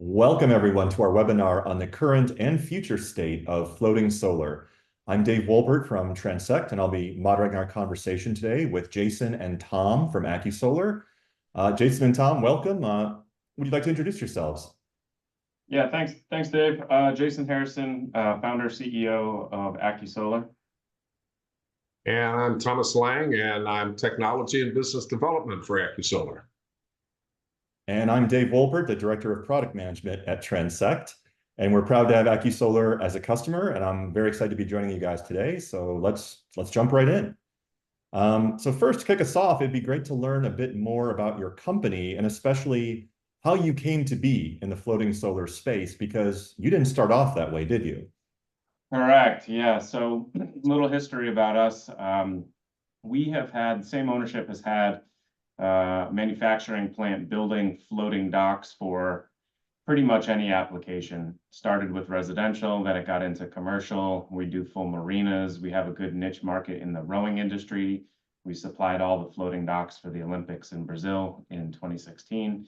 Welcome everyone to our webinar on the current and future state of floating solar. I'm Dave Wolpert from Transect, and I'll be moderating our conversation today with Jason and Tom from AccuSolar. Jason and Tom, welcome. Would you like to introduce yourselves? Yeah, thanks, Dave. Jason Harrison, founder, CEO of AccuSolar. And I'm Thomas Lang, and I'm Technology and Business Development for AccuSolar. And I'm Dave Wolpert, the Director of Product Management at Transect. And we're proud to have AccuSolar as a customer, and I'm very excited to be joining you guys today. So let's jump right in. So first, to kick us off, it'd be great to learn a bit more about your company and especially how you came to be in the floating solar space, because you didn't start off that way, did you? Correct. Yeah. So a little history about us. We have had, same ownership has had manufacturing plant building floating docks for pretty much any application. Started with residential, then it got into commercial. We do full marinas. We have a good niche market in the rowing industry. We supplied all the floating docks for the Olympics in Brazil in 2016.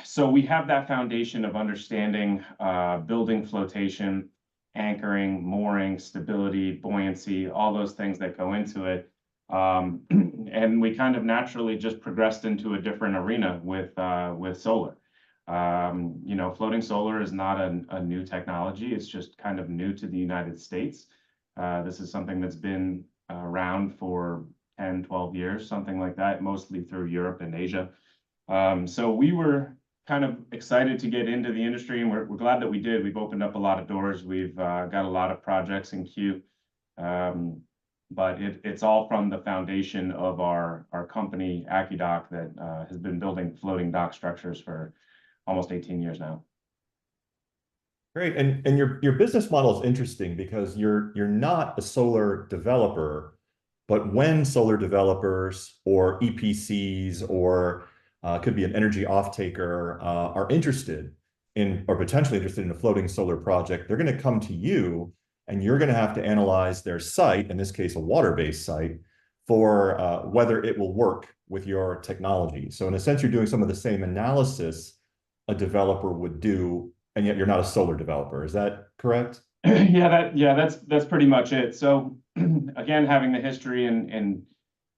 So we have that foundation of understanding building flotation, anchoring, mooring, stability, buoyancy, all those things that go into it. And we kind of naturally just progressed into a different arena with solar. Floating solar is not a new technology. It's just kind of new to the United States. This is something that's been around for 10, 12 years, something like that, mostly through Europe and Asia. So we were kind of excited to get into the industry, and we're glad that we did. We've opened up a lot of doors. We've got a lot of projects in queue. But it's all from the foundation of our company, AccuDock, that has been building floating dock structures for almost 18 years now. Great. And your business model is interesting because you're not a solar developer, but when solar developers or EPCs or could be an energy off-taker are interested in or potentially interested in a floating solar project, they're going to come to you and you're going to have to analyze their site, in this case, a water-based site, for whether it will work with your technology. So in a sense, you're doing some of the same analysis a developer would do, and yet you're not a solar developer. Is that correct? That's pretty much it. So again, having the history in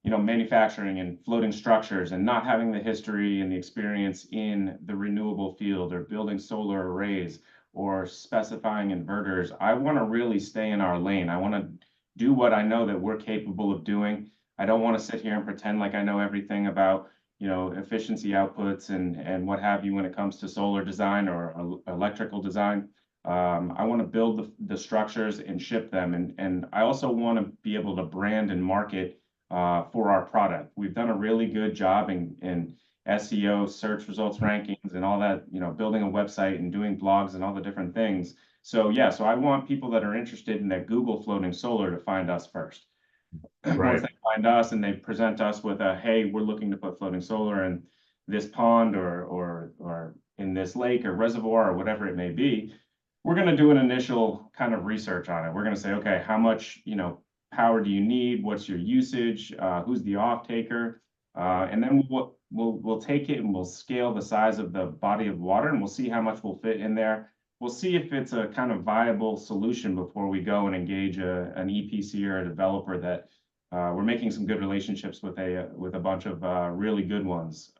manufacturing and floating structures, and not having the history and the experience in the renewable field or building solar arrays or specifying inverters, I want to really stay in our lane. I want to do what I know that we're capable of doing. I don't want to sit here and pretend like I know everything about efficiency outputs and what have you when it comes to solar design or electrical design. I want to build the structures and ship them, and I also want to be able to brand and market for our product. We've done a really good job in SEO, search results rankings, and all that, building a website and doing blogs and all the different things. So I want people that are interested in that Google floating solar to find us first. Right. Once they find us and they present us with hey, we're looking to put floating solar in this pond or in this lake or reservoir or whatever it may be, we're going to do an initial kind of research on it. We're going to say, okay, how much power do you need? What's your usage? Who's the off taker? And then we'll take it and we'll scale the size of the body of water, and we'll see how much will fit in there. We'll see if it's a kind of viable solution before we go and engage an EPC or a developer that we're making some good relationships with a bunch of really good ones.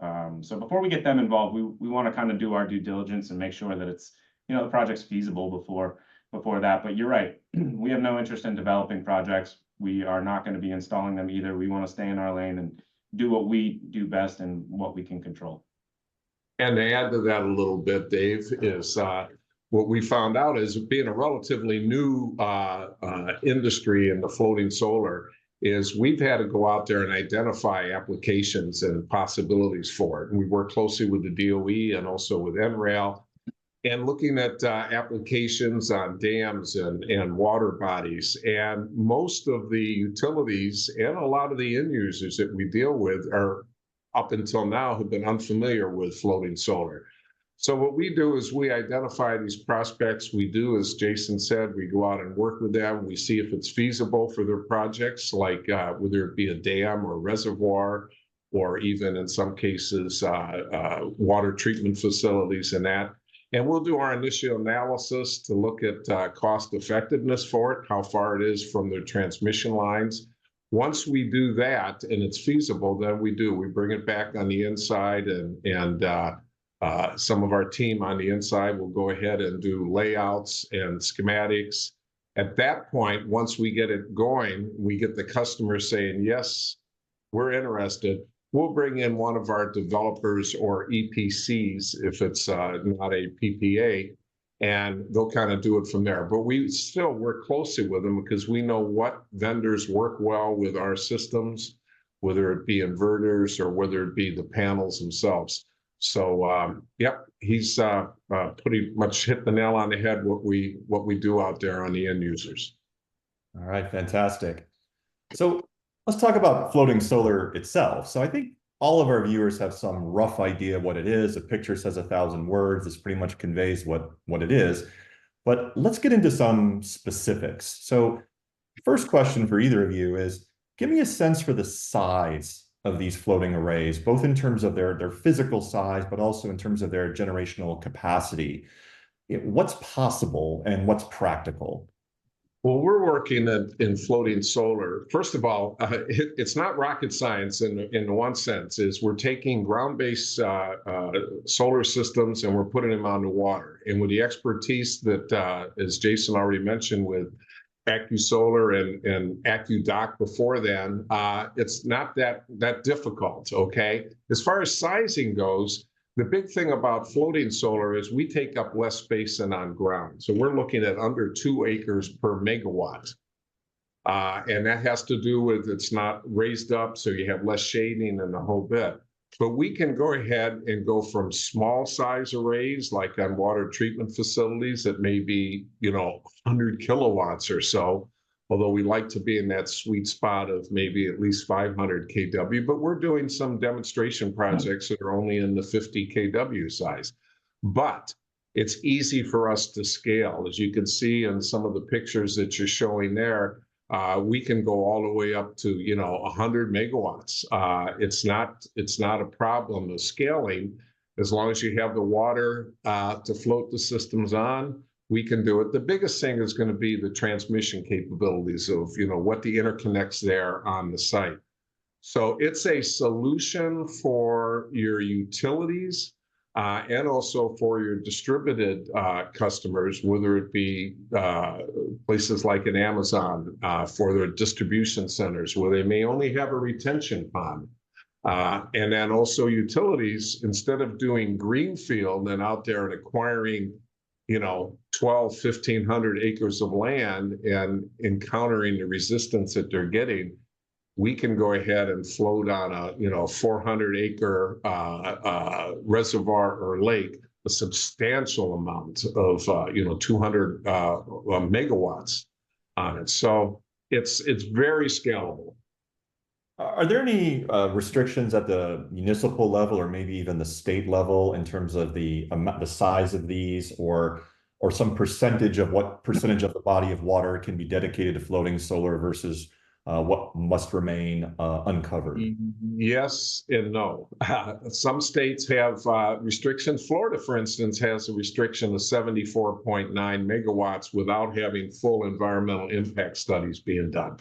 So before we get them involved, we want to kind of do our due diligence and make sure that it's the project's feasible before that. But you're right, we have no interest in developing projects. We are not going to be installing them either. We want to stay in our lane and do what we do best and what we can control. And to add to that a little bit, Dave, is what we found out is being a relatively new industry in the floating solar is we've had to go out there and identify applications and possibilities for it. And we work closely with the DOE and also with NREL, and looking at applications on dams and water bodies. And most of the utilities and a lot of the end users that we deal with are, up until now, have been unfamiliar with floating solar. So what we do is we identify these prospects. We do, as Jason said, we go out and work with them. We see if it's feasible for their projects, like whether it be a dam or reservoir, or even in some cases, water treatment facilities and that. And we'll do our initial analysis to look at cost effectiveness for it, how far it is from the transmission lines. Once we do that and it's feasible, then we bring it back on the inside, and some of our team on the inside will go ahead and do layouts and schematics. At that point, once we get it going, we get the customer saying, yes, we're interested. We'll bring in one of our developers or EPCs if it's not a PPA, and they'll kind of do it from there. But we still work closely with them because we know what vendors work well with our systems, whether it be inverters or whether it be the panels themselves. So, yep, he's pretty much hit the nail on the head what we do out there on the end users. All right, fantastic. So let's talk about floating solar itself. So I think all of our viewers have some rough idea what it is. A picture says 1,000 words. This pretty much conveys what it is. But let's get into some specifics. So first question for either of you is, give me a sense for the size of these floating arrays, both in terms of their physical size, but also in terms of their generational capacity. What's possible and what's practical? Well, we're working in floating solar. First of all, it's not rocket science in one sense. Is we're taking ground-based solar systems and we're putting them on the water. And with the expertise that, as Jason already mentioned, with AccuSolar and AccuDock before then, it's not that difficult. Okay, as far as sizing goes, the big thing about floating solar is we take up less space than on ground. So we're looking at under 2 acres per megawatt. And that has to do with it's not raised up, so you have less shading and the whole bit. But we can go ahead and go from small size arrays, like on water treatment facilities that may be, 100 kilowatts or so, although we like to be in that sweet spot of maybe at least 500 kW, but we're doing some demonstration projects that are only in the 50 kW size. But it's easy for us to scale. As you can see in some of the pictures that you're showing there, we can go all the way up to 100 megawatts. It's not a problem of scaling as long as you have the water to float the systems on. We can do it. The biggest thing is going to be the transmission capabilities of what the interconnects there on the site. So it's a solution for your utilities and also for your distributed customers, whether it be places like an Amazon for their distribution centers where they may only have a retention pond. And then also utilities, instead of doing greenfield and out there and acquiring 1,500 acres of land and encountering the resistance that they're getting, we can go ahead and float on a 400 acre reservoir or lake, a substantial amount of 200 megawatts on it. So it's very scalable. Are there any restrictions at the municipal level or maybe even the state level in terms of the size of these, or some percentage of the body of water can be dedicated to floating solar versus what must remain uncovered? Yes and no. Some states have restrictions. Florida, for instance, has a restriction of 74.9 megawatts without having full environmental impact studies being done,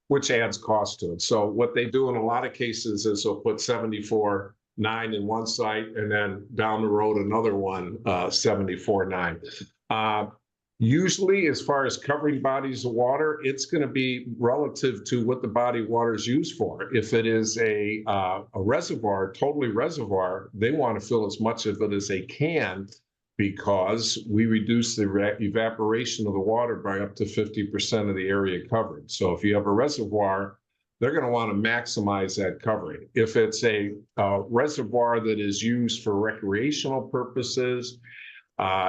which adds cost to it. So what they do in a lot of cases is they'll put 74.9 in one site and then down the road another one, 74.9. Usually, as far as covering bodies of water, it's going to be relative to what the body of water is used for. If it is a reservoir, totally reservoir, they want to fill as much of it as they can because we reduce the evaporation of the water by up to 50% of the area covered. So if you have a reservoir, they're going to want to maximize that covering. If it's a reservoir that is used for recreational purposes,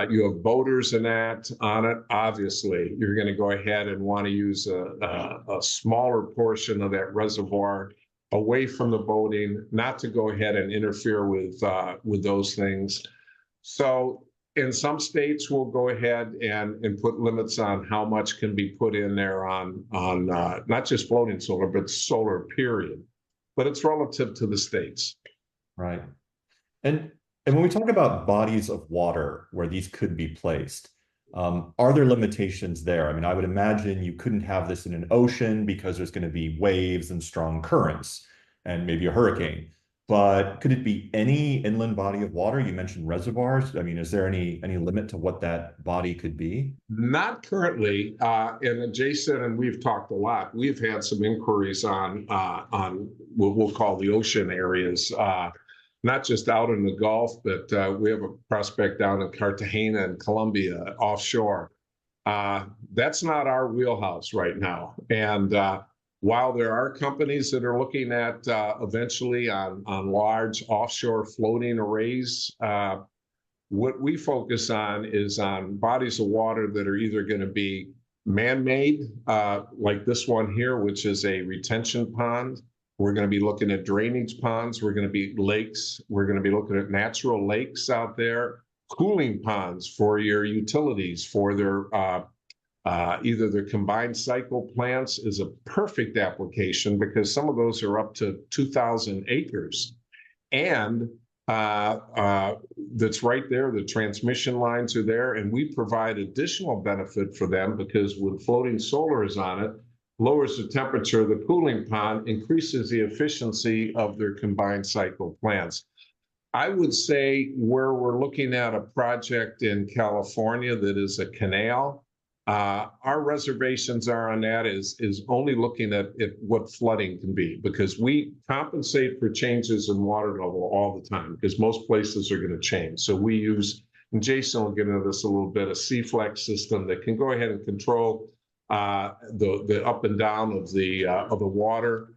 you have boaters and that on it, obviously, you're going to go ahead and want to use a smaller portion of that reservoir away from the boating, not to go ahead and interfere with those things. So in some states, we'll go ahead and put limits on how much can be put in there on not just floating solar, but solar period. But it's relative to the states. Right. And And when we talk about bodies of water where these could be placed, are there limitations there? I mean, I would imagine you couldn't have this in an ocean because there's going to be waves and strong currents and maybe a hurricane. But could it be any inland body of water? You mentioned reservoirs. I mean, is there any limit to what that body could be? Not currently, and Jason and we've talked a lot. We've had some inquiries on what we'll call the ocean areas, not just out in the Gulf, but we have a prospect down in Cartagena and Colombia offshore. That's not our wheelhouse right now. And while there are companies that are looking at eventually on large offshore floating arrays, what we focus on is on bodies of water that are either going to be man-made, like this one here, which is a retention pond. We're going to be looking at drainage ponds. We're going to be lakes. We're going to be looking at natural lakes out there, cooling ponds for your utilities, for their either their combined cycle plants is a perfect application because some of those are up to 2,000 acres. And that's right there. The transmission lines are there, and we provide additional benefit for them because when floating solar is on it, lowers the temperature of the cooling pond, increases the efficiency of their combined cycle plants. I would say where we're looking at a project in California that is a canal, our reservations are on that is only looking at what flooding can be, because we compensate for changes in water level all the time because most places are going to change. So we use, and Jason will get into this a little bit, a C-Flex system that can go ahead and control the up and down of the water.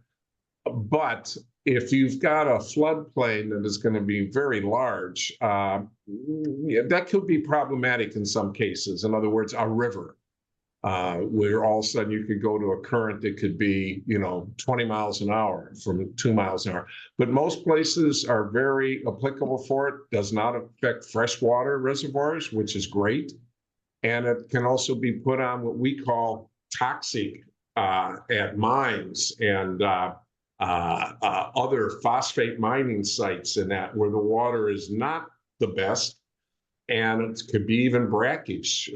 But if you've got a floodplain that is going to be very large, that could be problematic in some cases. In other words, a river, where all of a sudden you could go to a current that could be, 20 miles an hour from 2 miles an hour. But most places are very applicable for it. Does not affect freshwater reservoirs, which is great. And it can also be put on what we call toxic at mines and other phosphate mining sites and that where the water is not the best, and it could be even brackish.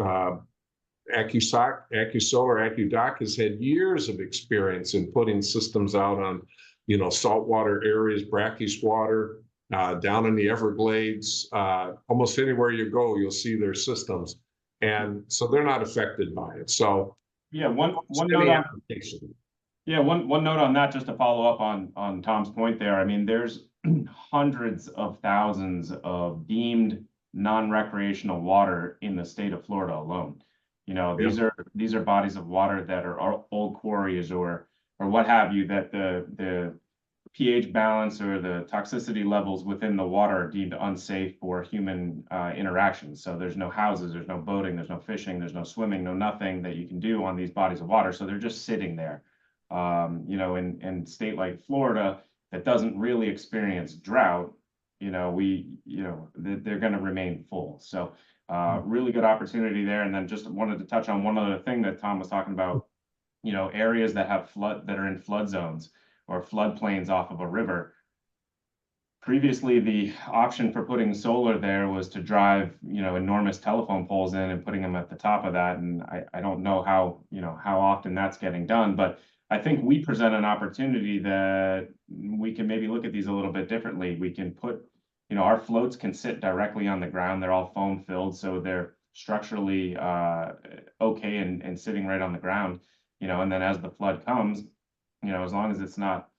AccuSolar, AccuDoc has had years of experience in putting systems out on, saltwater areas, brackish water, down in the Everglades. Almost anywhere you go, you'll see their systems, and so they're not affected by it. So yeah, one note on that, just to follow up on Tom's point there. I mean, there's hundreds of thousands of deemed non-recreational water in the state of Florida alone. These are bodies of water that are old quarries or what have you, that the pH balance or the toxicity levels within the water are deemed unsafe for human interactions. So there's no houses, there's no boating, there's no fishing, there's no swimming, no nothing that you can do on these bodies of water. So they're just sitting there. In state like Florida that doesn't really experience drought, they're going to remain full. So really good opportunity there. And then just wanted to touch on one other thing that Tom was talking about, areas that are in flood zones or floodplains off of a river. Previously, the option for putting solar there was to drive, enormous telephone poles in and putting them at the top of that. And I don't know how often that's getting done, but I think we present an opportunity that we can maybe look at these a little bit differently. We can put, our floats can sit directly on the ground. They're all foam filled, so they're structurally okay and sitting right on the ground, and then as the flood comes, as long as it's not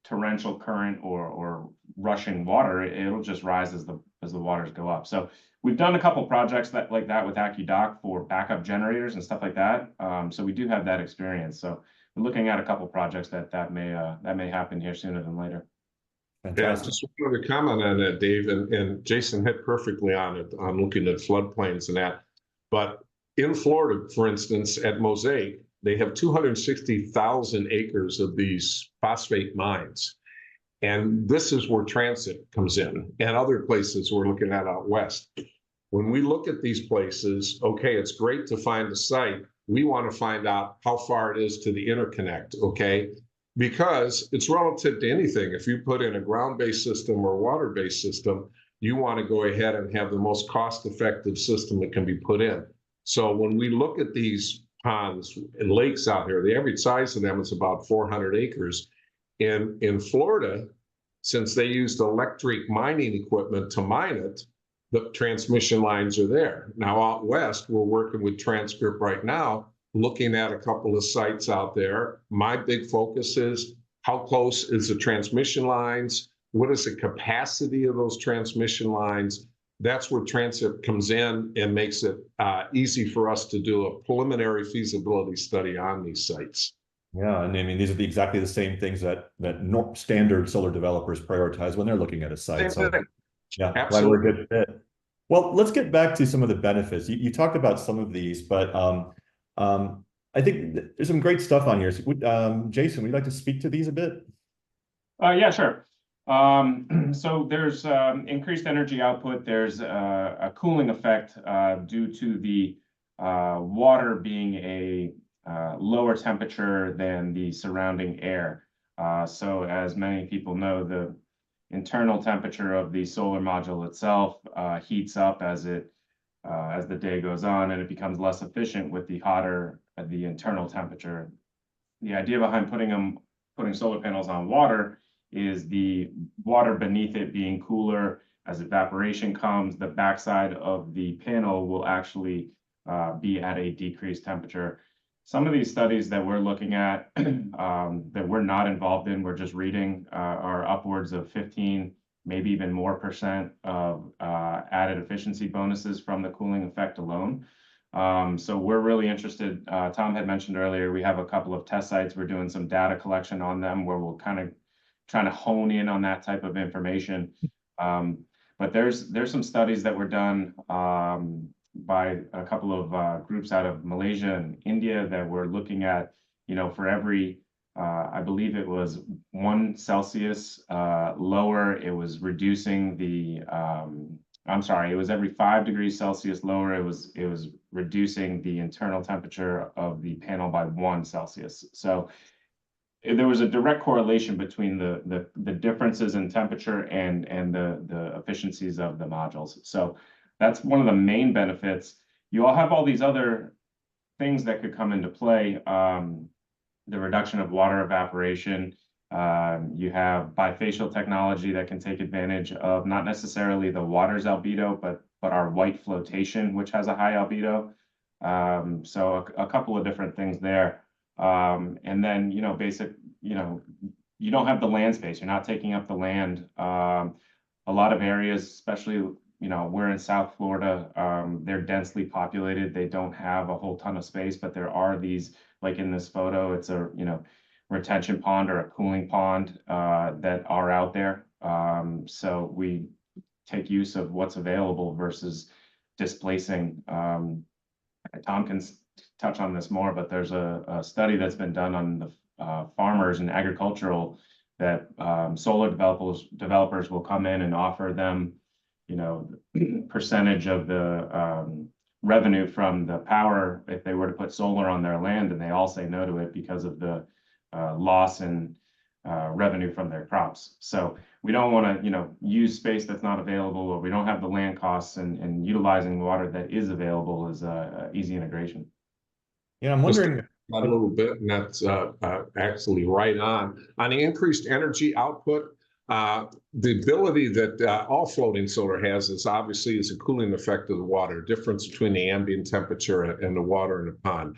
torrential current or rushing water, it'll just rise as the waters go up. So we've done a couple projects like that with AccuDoc for backup generators and stuff like that. So we do have that experience. So we're looking at a couple projects that may happen here sooner than later. Fantastic. Yeah, just wanted to comment on that, Dave, and Jason hit perfectly on it. I'm looking at floodplains and that. But in Florida, for instance, at Mosaic, they have 260,000 acres of these phosphate mines. And this is where Transect comes in, and other places we're looking at out west. When we look at these places, okay, it's great to find the site. We want to find out how far it is to the interconnect, okay? Because it's relative to anything. If you put in a ground-based system or water-based system, you want to go ahead and have the most cost-effective system that can be put in. So when we look at these ponds and lakes out here, the average size of them is about 400 acres. In Florida, since they used electric mining equipment to mine it, the transmission lines are there. Now out west, we're working with Transect right now, looking at a couple of sites out there. My big focus is how close is the transmission lines? What is the capacity of those transmission lines? That's where Transect comes in and makes it easy for us to do a preliminary feasibility study on these sites. Yeah, and I mean, these are exactly the same things that standard solar developers prioritize when they're looking at a site. So yeah, glad we're a good fit. Well, let's get back to some of the benefits. You talked about some of these, but I think there's some great stuff on here. So, Jason, would you like to speak to these a bit? Yeah, sure. So there's increased energy output. There's a cooling effect due to the water being a lower temperature than the surrounding air. So as many people know, the internal temperature of the solar module itself heats up as the day goes on, and it becomes less efficient with the hotter the internal temperature. The idea behind putting solar panels on water is the water beneath it being cooler. As evaporation comes, the backside of the panel will actually be at a decreased temperature. Some of these studies that we're looking at that we're not involved in, we're just reading, are upwards of 15, maybe even more % of added efficiency bonuses from the cooling effect alone. So we're really interested. Tom had mentioned earlier, we have a couple of test sites. We're doing some data collection on them where we'll kind of trying to hone in on that type of information. But there's some studies that were done by a couple of groups out of Malaysia and India that were looking at, for every, I believe it was 1 Celsius lower, it was reducing the, I'm sorry, it was every 5 degrees Celsius lower, it was reducing the internal temperature of the panel by 1 Celsius. So there was a direct correlation between the differences in temperature and the efficiencies of the modules. So that's one of the main benefits. You all have all these other things that could come into play. The reduction of water evaporation. You have bifacial technology that can take advantage of not necessarily the water's albedo, but our white flotation, which has a high albedo. So a couple of different things there. And then, you don't have the land space. You're not taking up the land. A lot of areas, especially, we're in South Florida, they're densely populated. They don't have a whole ton of space, but there are these, like in this photo, it's a, retention pond or a cooling pond that are out there. So we take use of what's available versus displacing. Tom can touch on this more, but there's a study that's been done on the farmers and agricultural that solar developers will come in and offer them, percentage of the revenue from the power if they were to put solar on their land, and they all say no to it because of the loss in revenue from their crops. So we don't want to, use space that's not available, or we don't have the land costs, and utilizing water that is available is easy integration. Yeah, I'm wondering a little bit, and that's actually right on the increased energy output. The ability that all floating solar has is obviously a cooling effect of the water, difference between the ambient temperature and the water in the pond.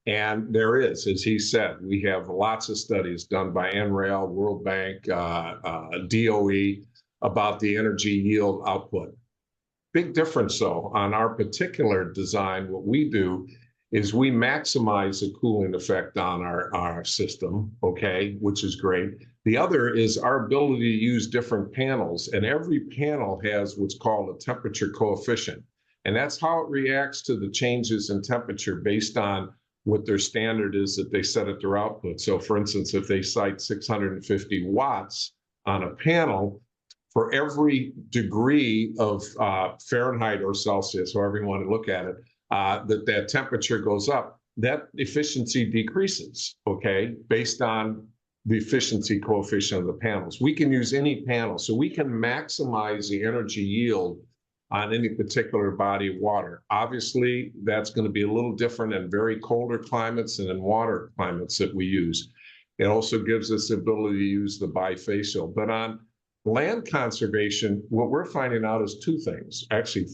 And there is, as he said, we have lots of studies done by NREL, World Bank, DOE about the energy yield output. Big difference, though, on our particular design. What we do is we maximize the cooling effect on our system, okay, which is great. The other is our ability to use different panels, and every panel has what's called a temperature coefficient. And that's how it reacts to the changes in temperature based on what their standard is that they set at their output. So for instance, if they cite 650 watts on a panel, for every degree of Fahrenheit or Celsius, however you want to look at it, that temperature goes up, that efficiency decreases, okay, based on the efficiency coefficient of the panels. We can use any panel, so we can maximize the energy yield on any particular body of water. Obviously, that's going to be a little different in very colder climates and in water climates that we use. It also gives us the ability to use the bifacial. But on land conservation, what we're finding out is two things, actually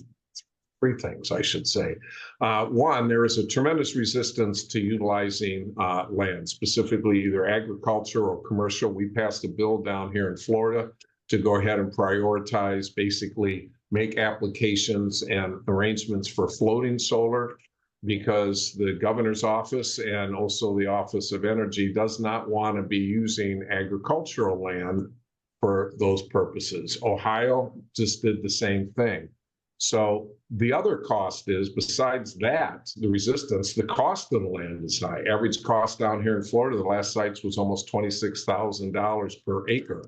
three things, I should say. One, there is a tremendous resistance to utilizing land, specifically either agriculture or commercial. We passed a bill down here in Florida to go ahead and prioritize, basically make applications and arrangements for floating solar, because the governor's office and also the Office of Energy does not want to be using agricultural land for those purposes. Ohio just did the same thing. So the other cost is, besides that, the resistance, the cost of the land is high. Average cost down here in Florida, the last sites was almost $26,000 per acre.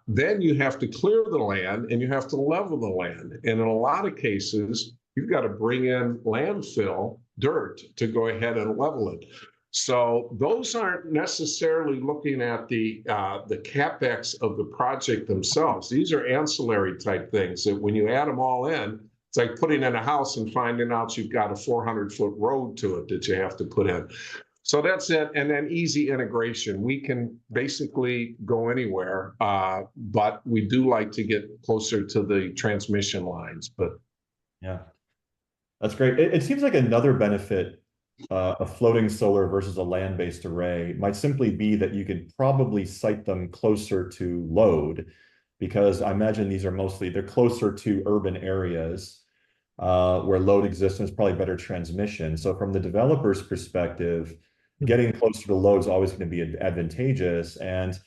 Then you have to clear the land and you have to level the land. And in a lot of cases, you've got to bring in landfill dirt to go ahead and level it. So those aren't necessarily looking at the CapEx of the project themselves. These are ancillary type things that when you add them all in, it's like putting in a house and finding out you've got a 400-foot road to it that you have to put in. So that's it. And then easy integration. We can basically go anywhere, but we do like to get closer to the transmission lines. But yeah, that's great. It seems like another benefit a floating solar versus a land-based array might simply be that you could probably site them closer to load, because I imagine these are mostly, they're closer to urban areas where load exists and there's probably better transmission. So from the developer's perspective, getting closer to load is always going to be advantageous. And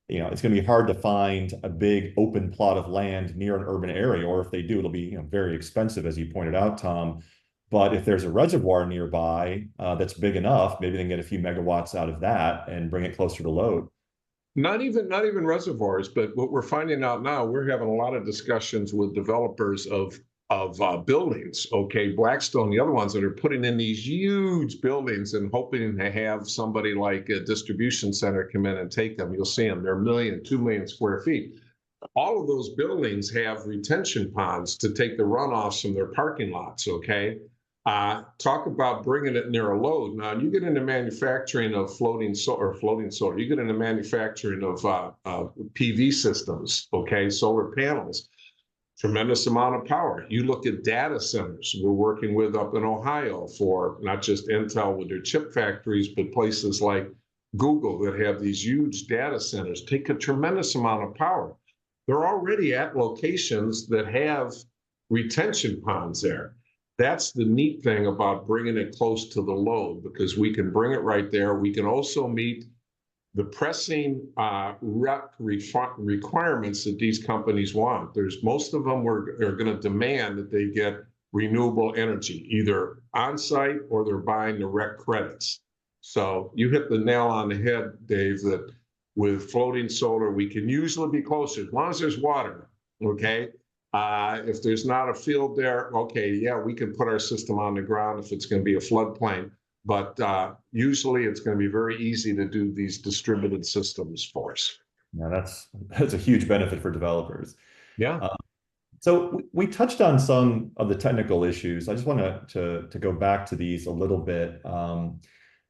it's going to be hard to find a big open plot of land near an urban area, or if they do, it'll be very expensive, as you pointed out, Tom. But if there's a reservoir nearby that's big enough, maybe they can get a few megawatts out of that and bring it closer to load. Not even reservoirs, but what we're finding out now, we're having a lot of discussions with developers of buildings. Okay, Blackstone, the other ones that are putting in these huge buildings and hoping to have somebody like a distribution center come in and take them. You'll see them; they're 1 million, 2 million square feet. All of those buildings have retention ponds to take the runoffs from their parking lots. Okay. Talk about bringing it near a load. Now, you get into manufacturing of floating solar, you get into manufacturing of PV systems, okay, solar panels, tremendous amount of power. You look at data centers we're working with up in Ohio for not just Intel with their chip factories, but places like Google that have these huge data centers, take a tremendous amount of power. They're already at locations that have retention ponds there. That's the neat thing about bringing it close to the load, because we can bring it right there. We can also meet the pressing requirements that these companies want. Most of them are going to demand that they get renewable energy, either on site or they're buying direct credits. So you hit the nail on the head, Dave, that with floating solar, we can usually be closer as long as there's water. Okay. If there's not a field there, okay, yeah, we can put our system on the ground if it's going to be a floodplain. But usually it's going to be very easy to do these distributed systems for us. Yeah, that's a huge benefit for developers. Yeah. So we touched on some of the technical issues. I just want to go back to these a little bit.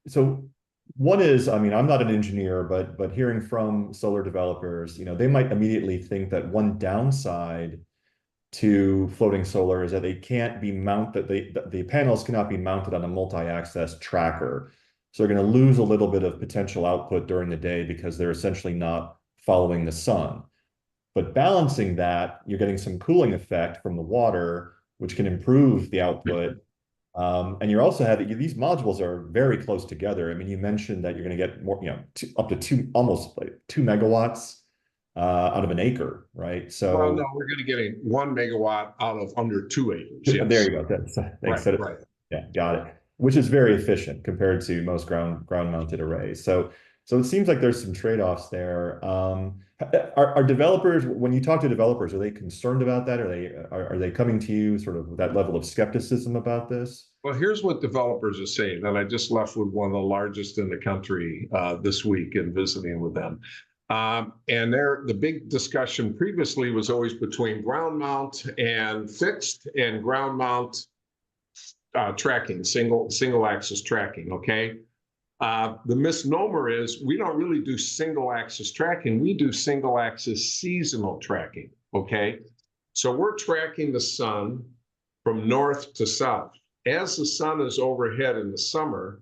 So one is, I mean, I'm not an engineer, but hearing from solar developers, they might immediately think that one downside to floating solar is that they can't be mounted, the panels cannot be mounted on a multi-axis tracker. So they're going to lose a little bit of potential output during the day because they're essentially not following the sun. But balancing that, you're getting some cooling effect from the water, which can improve the output. And you're also having, these modules are very close together. I mean, you mentioned that you're going to get more, up to almost like 2 megawatts out of an acre, right? So well, no, we're going to get 1 megawatt out of under 2 acres. Yes. There you go. Right. Yeah, got it. Which is very efficient compared to most ground-mounted arrays. So it seems like there's some trade-offs there. Are developers, when you talk to developers, are they concerned about that? Are they coming to you sort of with that level of skepticism about this? Well, here's what developers are saying, and I just left with one of the largest in the country this week and visiting with them. And the big discussion previously was always between ground mount and fixed and ground mount tracking, single axis tracking, okay? The misnomer is we don't really do single axis tracking, we do single axis seasonal tracking, okay? So we're tracking the sun from north to south. As the sun is overhead in the summer,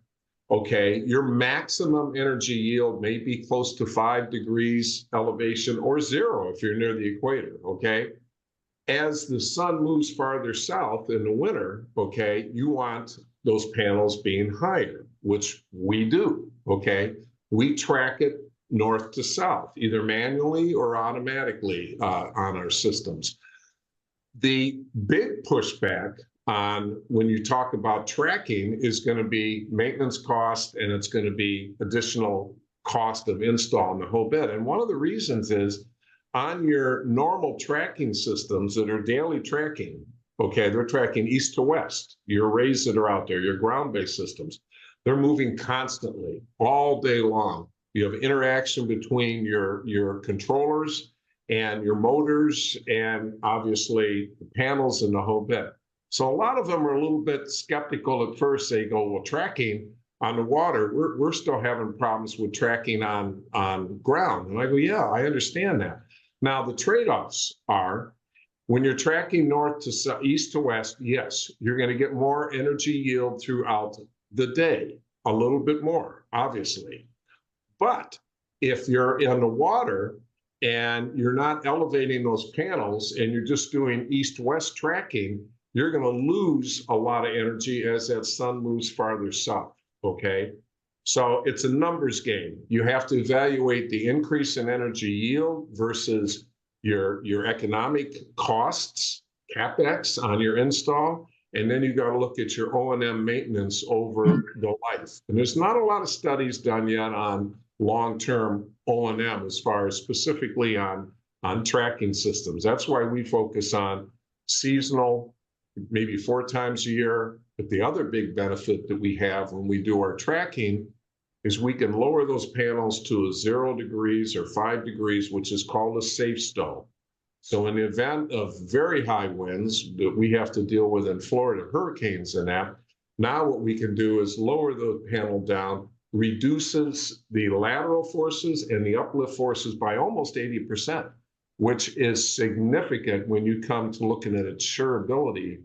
okay, your maximum energy yield may be close to 5 degrees elevation or 0 if you're near the equator, okay? As the sun moves farther south in the winter, okay, you want those panels being higher, which we do, okay? We track it north to south, either manually or automatically on our systems. The big pushback on when you talk about tracking is going to be maintenance cost, and it's going to be additional cost of install and the whole bit. And one of the reasons is on your normal tracking systems that are daily tracking, okay, they're tracking east to west, your arrays that are out there, your ground-based systems, they're moving constantly all day long. You have interaction between your controllers and your motors and obviously the panels and the whole bit. So a lot of them are a little bit skeptical at first. They go, well, tracking on the water, we're still having problems with tracking on ground. And I go, yeah, I understand that. Now, the trade-offs are when you're tracking north to east to west, yes, you're going to get more energy yield throughout the day, a little bit more, obviously. But if you're in the water and you're not elevating those panels and you're just doing east-west tracking, you're going to lose a lot of energy as that sun moves farther south, okay? So it's a numbers game. You have to evaluate the increase in energy yield versus your economic costs, CapEx on your install, and then you got to look at your O&M maintenance over the life. And there's not a lot of studies done yet on long-term O&M as far as specifically on tracking systems. That's why we focus on seasonal, maybe 4 times a year. But the other big benefit that we have when we do our tracking is we can lower those panels to 0 degrees or 5 degrees, which is called a safe stow. So in the event of very high winds that we have to deal with in Florida, hurricanes and that, now what we can do is lower the panel down, reduces the lateral forces and the uplift forces by almost 80%, which is significant when you come to looking at insurability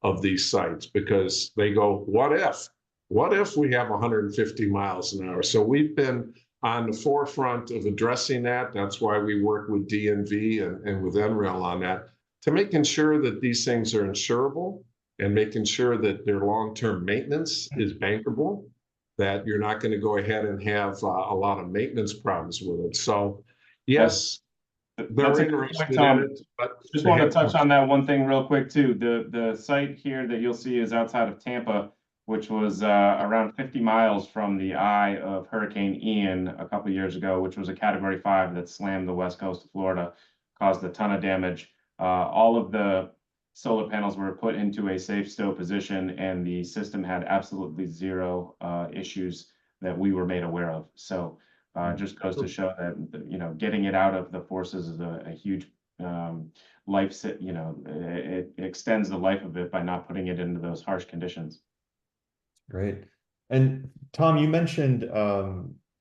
of these sites, because they go, what if? What if we have 150 miles an hour? So we've been on the forefront of addressing that. That's why we work with DNV and with NREL on that, to making sure that these things are insurable and making sure that their long-term maintenance is bankable, that you're not going to go ahead and have a lot of maintenance problems with it. So yes, they're interested in it, but just want to touch on that one thing real quick too. The site here that you'll see is outside of Tampa, which was around 50 miles from the eye of Hurricane Ian a couple of years ago, which was a Category 5 that slammed the west coast of Florida, caused a ton of damage. All of the solar panels were put into a safe stow position, and the system had absolutely 0 issues that we were made aware of. So just goes to show that, getting it out of the forces is a huge life, it extends the life of it by not putting it into those harsh conditions. Great. And Tom, you mentioned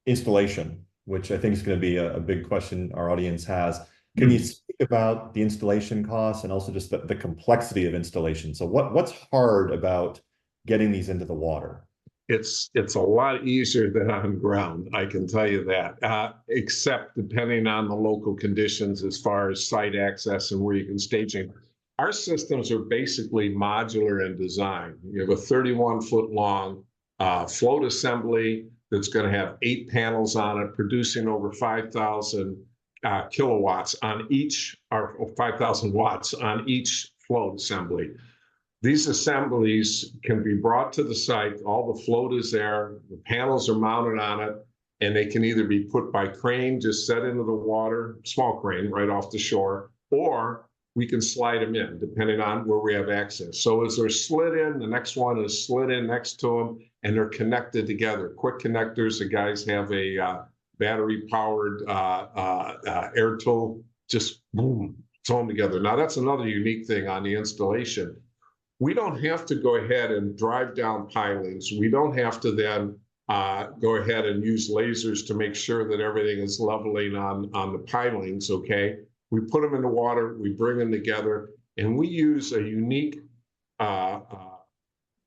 installation, which I think is going to be a big question our audience has. Can you speak about the installation costs and also just the complexity of installation? So what's hard about getting these into the water? It's a lot easier than on ground, I can tell you that, except depending on the local conditions as far as site access and where you can staging. Our systems are basically modular in design. You have a 31-foot long float assembly that's going to have 8 panels on it, producing over 5,000 kilowatts on each, or 5,000 watts on each float assembly. These assemblies can be brought to the site. All the float is there. The panels are mounted on it, and they can either be put by crane, just set into the water, small crane right off the shore, or we can slide them in depending on where we have access. So as they're slid in, the next one is slid in next to them, and they're connected together. Quick connectors. The guys have a battery-powered air tool. Just boom, throw them together. Now that's another unique thing on the installation. We don't have to go ahead and drive down pilings. We don't have to then go ahead and use lasers to make sure that everything is leveling on the pilings, okay? We put them in the water, we bring them together, and we use a unique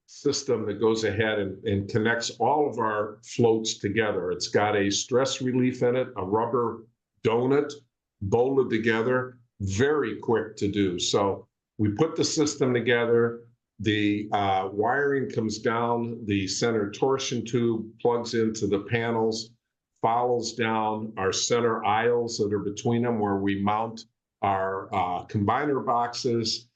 system that goes ahead and connects all of our floats together. It's got a stress relief in it, a rubber donut bolted together, very quick to do. So we put the system together, the wiring comes down, the center torsion tube plugs into the panels, follows down our center aisles that are between them where we mount our combiner boxes.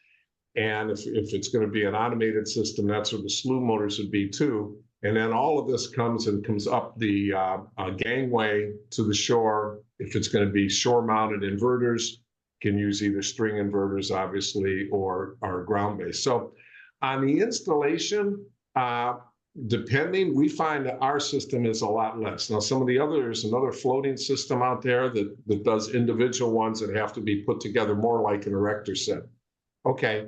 And if it's going to be an automated system, that's where the slew motors would be too. And then all of this comes up the gangway to the shore. If it's going to be shore-mounted inverters, can use either string inverters, obviously, or ground-based. So on the installation, depending, we find that our system is a lot less. Now, some of the others, another floating system out there that does individual ones that have to be put together more like an erector set. Okay,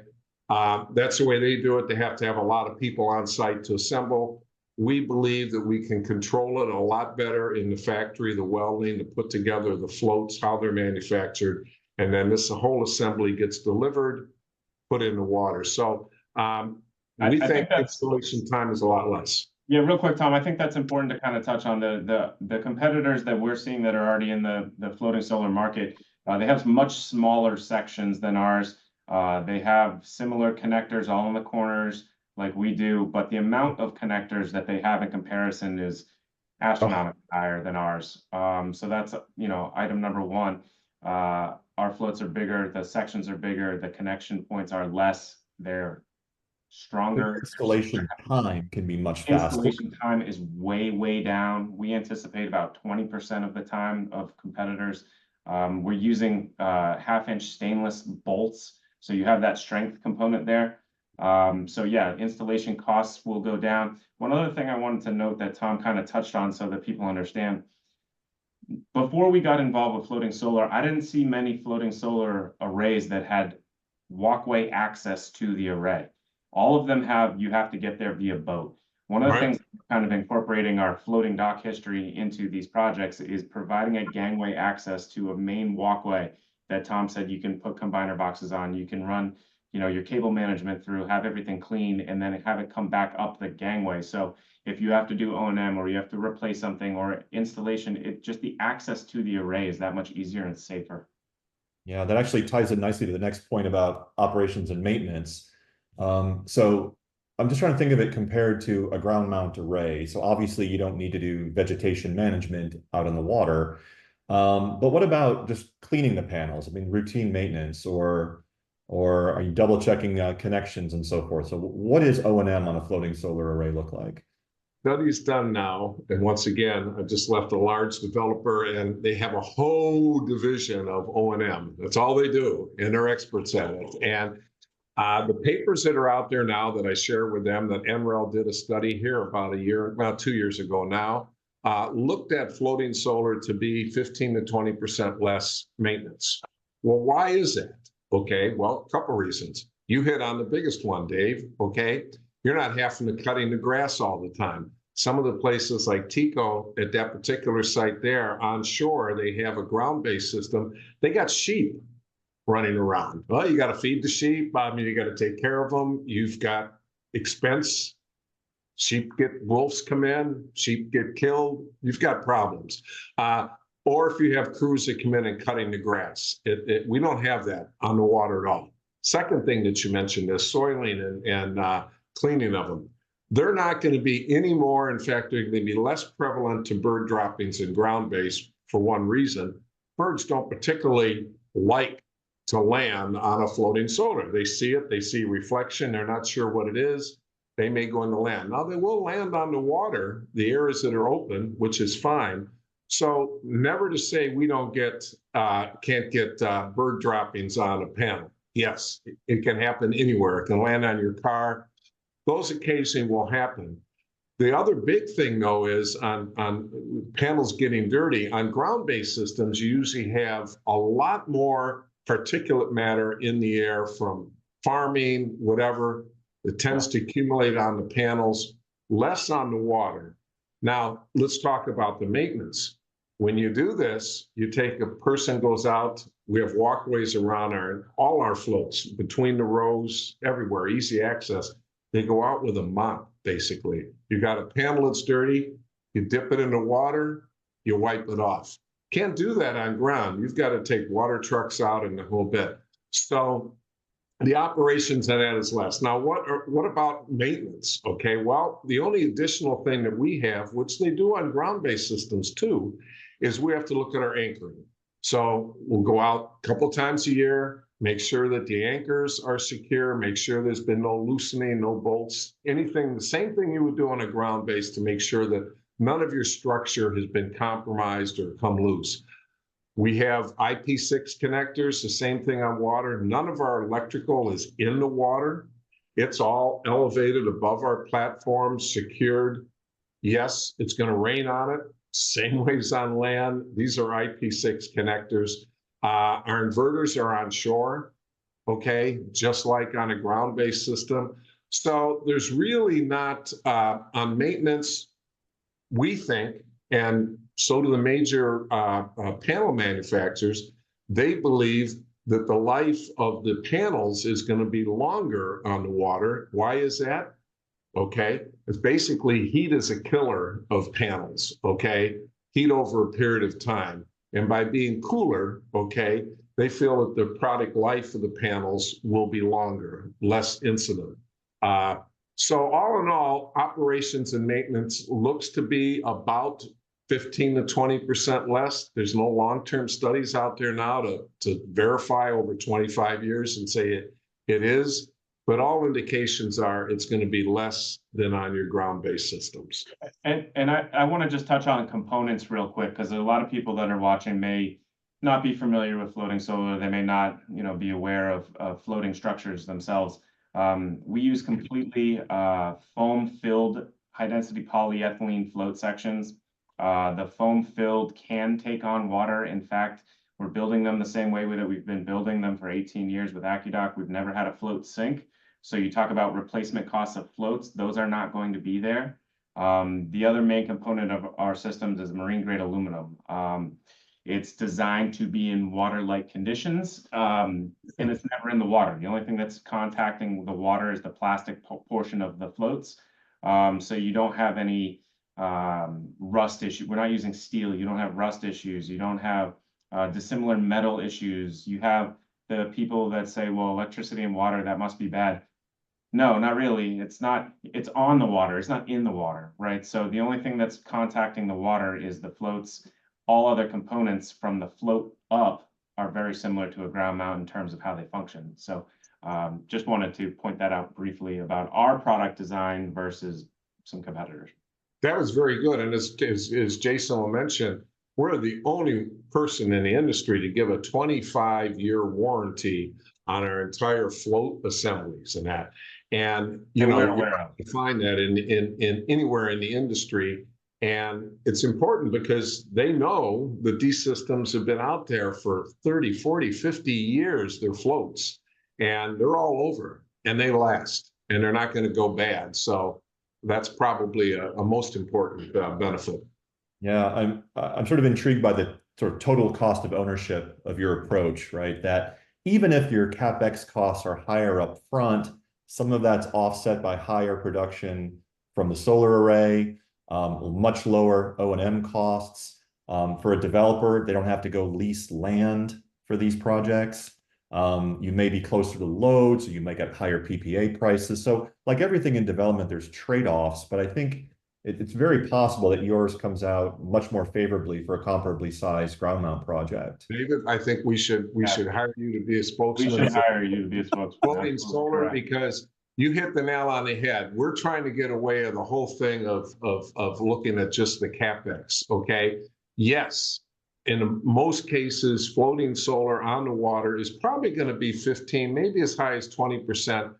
that's the way they do it. They have to have a lot of people on site to assemble. We believe that we can control it a lot better in the factory, the welding, to put together the floats, how they're manufactured, and then the whole assembly gets delivered, put in the water. So we think installation time is a lot less. Yeah, real quick, Tom, I think that's important to kind of touch on the competitors that we're seeing that are already in the floating solar market. They have much smaller sections than ours. They have similar connectors all in the corners like we do, but the amount of connectors that they have in comparison is astronomically higher than ours. So that's, item number one. Our floats are bigger, the sections are bigger, the connection points are less, they're stronger. Installation time can be much faster. Installation time is way down. We anticipate about 20% of the time of competitors. We're using half-inch stainless bolts, so you have that strength component there. So yeah, installation costs will go down. One other thing I wanted to note that Tom kind of touched on so that people understand. Before we got involved with floating solar, I didn't see many floating solar arrays that had walkway access to the array. All of them you have to get there via boat. One of the things kind of incorporating our floating dock history into these projects is providing a gangway access to a main walkway that Tom said you can put combiner boxes on. You can run, your cable management through, have everything clean, and then have it come back up the gangway. So if you have to do O&M or you have to replace something or installation, just the access to the array is that much easier and safer. Yeah, that actually ties in nicely to the next point about operations and maintenance. So I'm just trying to think of it compared to a ground mount array. So obviously you don't need to do vegetation management out in the water. But what about just cleaning the panels? I mean, routine maintenance, or are you double checking connections and so forth? So what is O&M on a floating solar array look like? Study's done now, and once again, I just left a large developer, and they have a whole division of O&M. That's all they do, and they're experts at it. And the papers that are out there now that I share with them, that NREL did a study here about 2 years ago now, looked at floating solar to be 15 to 20% less maintenance. Well, why is that? Okay, well, a couple reasons. You hit on the biggest one, Dave, okay? You're not having to cutting the grass all the time. Some of the places like Tico, at that particular site there, onshore, they have a ground-based system. They got sheep running around. Well, you got to feed the sheep. I mean, you got to take care of them. You've got expense. Wolves come in, sheep get killed. You've got problems. Or if you have crews that come in and cutting the grass, we don't have that on the water at all. Second thing that you mentioned is soiling and cleaning of them. They're not going to be any more. In fact, they're going to be less prevalent to bird droppings in ground-based for one reason. Birds don't particularly like to land on a floating solar. They see it, they see reflection, they're not sure what it is. They may go into land. Now they will land on the water, the areas that are open, which is fine. So never to say we don't can't get bird droppings on a panel. Yes, it can happen anywhere. It can land on your car. Those occasionally will happen. The other big thing, though, is on panels getting dirty. On ground-based systems, you usually have a lot more particulate matter in the air from farming, whatever. It tends to accumulate on the panels, less on the water. Now, let's talk about the maintenance. When you do this, you take a person goes out, we have walkways around all our floats, between the rows, everywhere, easy access. They go out with a mop, basically. You got a panel that's dirty, you dip it in the water, you wipe it off. Can't do that on ground. You've got to take water trucks out and the whole bit. So the operations on that is less. Now, what about maintenance? Okay, well, the only additional thing that we have, which they do on ground-based systems too, is we have to look at our anchoring. So we'll go out a couple times a year, make sure that the anchors are secure, make sure there's been no loosening, no bolts, anything, the same thing you would do on a ground base to make sure that none of your structure has been compromised or come loose. We have IP6 connectors, the same thing on water. None of our electrical is in the water. It's all elevated above our platform, secured. Yes, it's going to rain on it. Same ways on land. These are IP6 connectors. Our inverters are on shore, okay, just like on a ground-based system. So there's really not, on maintenance, we think, and so do the major panel manufacturers, they believe that the life of the panels is going to be longer on the water. Why is that? Okay, it's basically heat is a killer of panels, okay? Heat over a period of time. And by being cooler, okay, they feel that the product life of the panels will be longer, less incident. So all in all, operations and maintenance looks to be about 15 to 20% less. There's no long-term studies out there now to verify over 25 years and say it is. But all indications are it's going to be less than on your ground-based systems. And I want to just touch on components real quick, because a lot of people that are watching may not be familiar with floating solar. They may not, be aware of floating structures themselves. We use completely foam-filled high-density polyethylene float sections. The foam-filled can take on water. In fact, we're building them the same way that we've been building them for 18 years with AccuDock. We've never had a float sink. So you talk about replacement costs of floats, those are not going to be there. The other main component of our systems is marine grade aluminum. It's designed to be in water-like conditions, and it's never in the water. The only thing that's contacting the water is the plastic portion of the floats. So you don't have any rust issue. We're not using steel. You don't have rust issues. You don't have dissimilar metal issues. You have the people that say, well, electricity and water, that must be bad. No, not really. It's not, it's on the water. It's not in the water, right? So the only thing that's contacting the water is the floats. All other components from the float up are very similar to a ground mount in terms of how they function. So just wanted to point that out briefly about our product design versus some competitors. That was very good. And as Jason will mention, we're the only person in the industry to give a 25-year warranty on our entire float assemblies and that. And you find that in anywhere in the industry. And it's important because they know that these systems have been out there for 30, 40, 50 years, they're floats, and they're all over and they last and they're not going to go bad. So that's probably a most important benefit. Yeah, I'm sort of intrigued by the sort of total cost of ownership of your approach, right? That even if your CapEx costs are higher up front, some of that's offset by higher production from the solar array, much lower O&M costs. For a developer, they don't have to go lease land for these projects. You may be closer to load, so you may get higher PPA prices. So like everything in development, there's trade-offs, but I think it's very possible that yours comes out much more favorably for a comparably sized ground mount project. David, I think we should hire you to be a spokesman. We should hire you to be a spokesman. Floating solar, because you hit the nail on the head. We're trying to get away of the whole thing of looking at just the CapEx, okay? Yes, in most cases, floating solar on the water is probably going to be 15, maybe as high as 20%